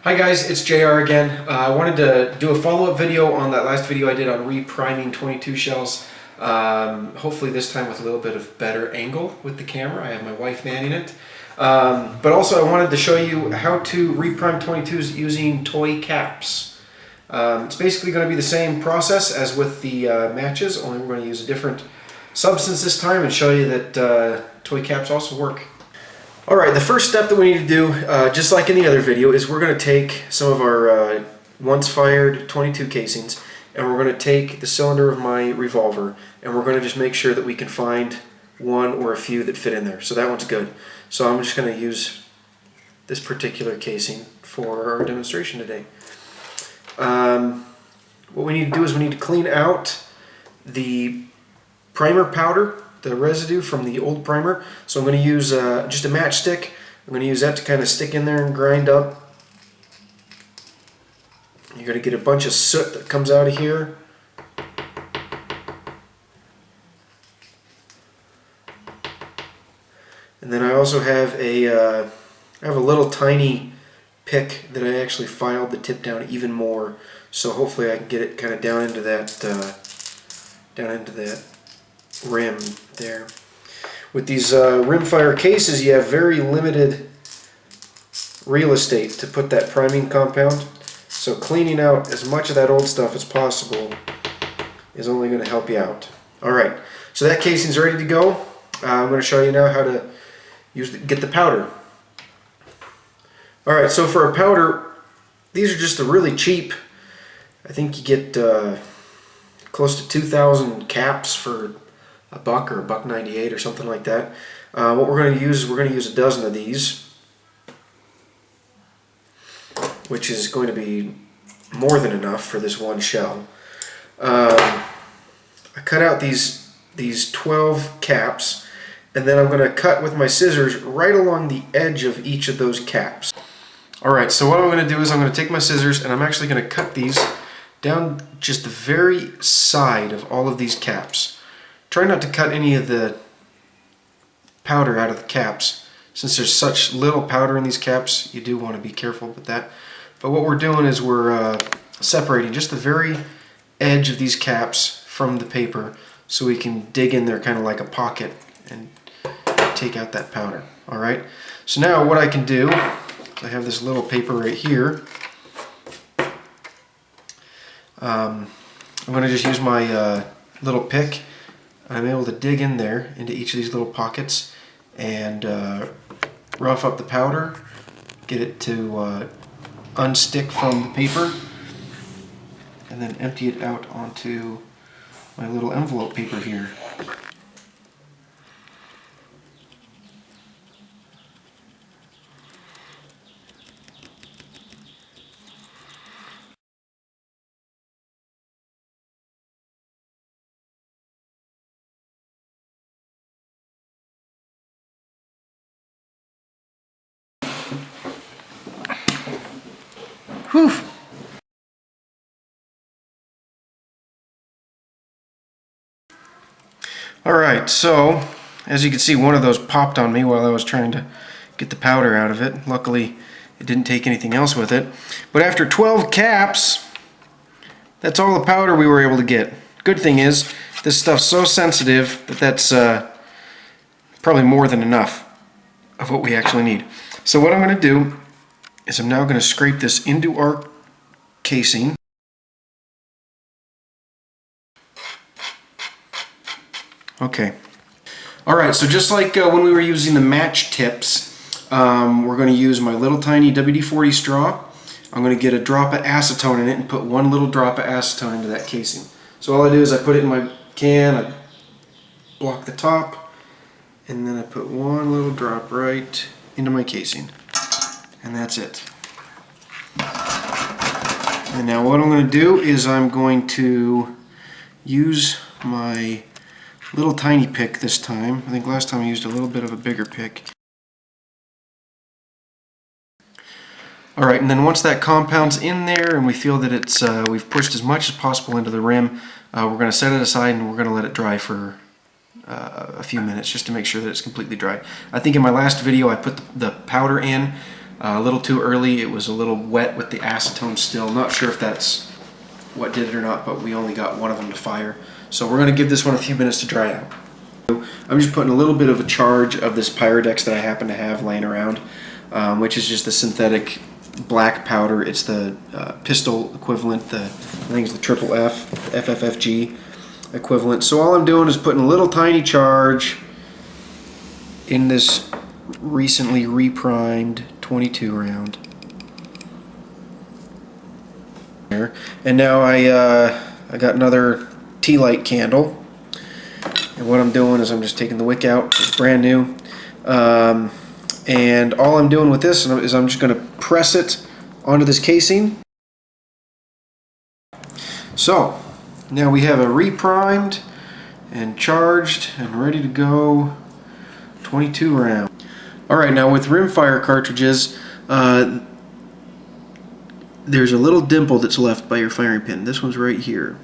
Hi guys, it's JR again. I wanted to do a follow-up video on that last video I did on repriming 22 shells. Hopefully this time with a little bit of better angle with the camera. I have my wife manning it. But also I wanted to show you how to reprime 22s using toy caps. It's basically going to be the same process as with the matches, only we're going to use a different substance this time and show you that toy caps also work. Alright, the first step that we need to do, just like in the other video, is we're going to take some of our once fired 22 casings and we're going to take the cylinder of my revolver and we're going to just make sure that we can find one or a few that fit in there. So that one's good. So I'm just going to use this particular casing for our demonstration today. What we need to do is we need to clean out the primer powder, the residue from the old primer. So I'm going to use just a matchstick. I'm going to use that to kind of stick in there and grind up. You're going to get a bunch of soot that comes out of here. And then I also have a little tiny pick that I actually filed the tip down even more. So hopefully I can get it kind of down into that rim there. With these Rimfire cases, you have very limited real estate to put that priming compound, so cleaning out as much of that old stuff as possible is only going to help you out. Alright, so that casing's ready to go. I'm going to show you now how to get the powder. Alright, so for a powder, these are just a really cheap, I think you get close to 2,000 caps for $1 or $1.98 or something like that. What we're going to use is we're going to use a dozen of these, which is going to be more than enough for this one shell. I cut out these 12 caps, and then I'm going to cut with my scissors right along the edge of each of those caps. Alright, so what I'm going to do is I'm going to take my scissors and I'm actually going to cut these down just the very side of all of these caps. Try not to cut any of the powder out of the caps. Since there's such little powder in these caps, you do want to be careful with that. But what we're doing is we're separating just the very edge of these caps from the paper so we can dig in there kind of like a pocket and take out that powder. Alright, so now what I can do, I have this little paper right here. I'm going to just use my little pick. I'm able to dig in there into each of these little pockets and rough up the powder, get it to unstick from the paper, and then empty it out onto my little envelope paper here. Whew. Alright, so as you can see, one of those popped on me while I was trying to get the powder out of it. Luckily, it didn't take anything else with it. But after 12 caps, that's all the powder we were able to get. Good thing is, this stuff's so sensitive that that's probably more than enough of what we actually need. So what I'm going to do is I'm now going to scrape this into our casing. Okay. Alright, so just like when we were using the match tips, we're going to use my little tiny WD-40 straw. I'm going to get a drop of acetone in it and put one little drop of acetone into that casing. So all I do is I put it in my can, I block the top, and then I put one little drop right into my casing. And that's it. And now what I'm going to do is I'm going to use my little tiny pick this time. I think last time I used a little bit of a bigger pick. Alright, and then once that compound's in there and we feel that it's we've pushed as much as possible into the rim, we're going to set it aside and we're going to let it dry for a few minutes just to make sure that it's completely dry. I think in my last video I put the powder in A little too early. It was a little wet with the acetone still. Not sure if that's what did it or not, but we only got one of them to fire. So we're going to give this one a few minutes to dry out. I'm just putting a little bit of a charge of this Pyrodex that I happen to have laying around, which is just the synthetic black powder. It's the pistol equivalent. I think it's the triple F, FFFG equivalent. So all I'm doing is putting a little tiny charge in this recently reprimed 22 round. There. And now I got another tea light candle. And what I'm doing is I'm just taking the wick out. It's brand new. And all I'm doing with this is I'm just going to press it onto this casing. So now we have a reprimed and charged and ready to go 22 round. Alright, now with Rimfire cartridges, there's a little dimple that's left by your firing pin. This one's right here.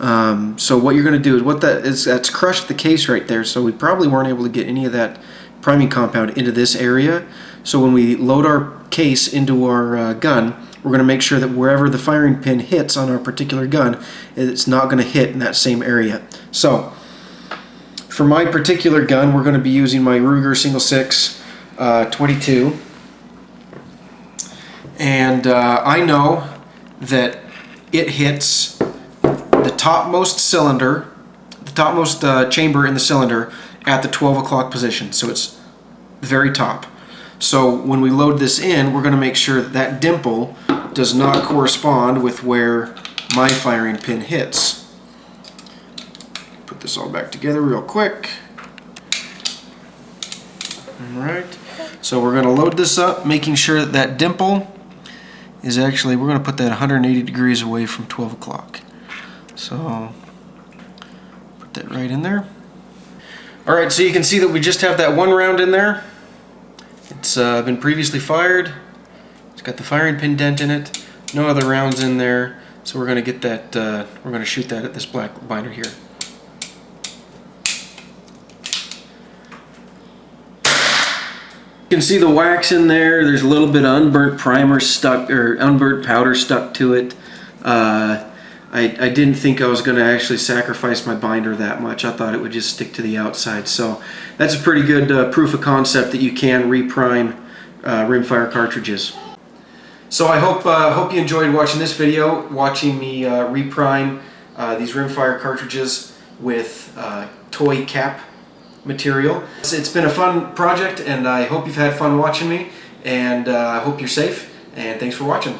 So what you're going to do is that's crushed the case right there, so we probably weren't able to get any of that priming compound into this area. So when we load our case into our gun, we're going to make sure that wherever the firing pin hits on our particular gun, it's not going to hit in that same area. So for my particular gun, we're going to be using my Ruger Single 6 22. And I know that it hits the topmost cylinder, the topmost chamber in the cylinder at the 12 o'clock position. So it's the very top. So when we load this in, we're going to make sure that that dimple does not correspond with where my firing pin hits. Put this all back together real quick. Alright, so we're going to load this up, making sure that that dimple is actually, we're going to put that 180 degrees away from 12 o'clock. So put that right in there. Alright, so you can see that we just have that one round in there. It's been previously fired. It's got the firing pin dent in it. No other rounds in there. So we're going to get that, we're going to shoot that at this black binder here. You can see the wax in there. There's a little bit of unburnt primer stuck, or unburnt powder stuck to it. I didn't think I was going to actually sacrifice my binder that much. I thought it would just stick to the outside. So that's a pretty good proof of concept that you can reprime rimfire cartridges. So I hope you enjoyed watching this video, watching me reprime these rimfire cartridges with toy cap material. It's been a fun project, and I hope you've had fun watching me, and I hope you're safe, and thanks for watching.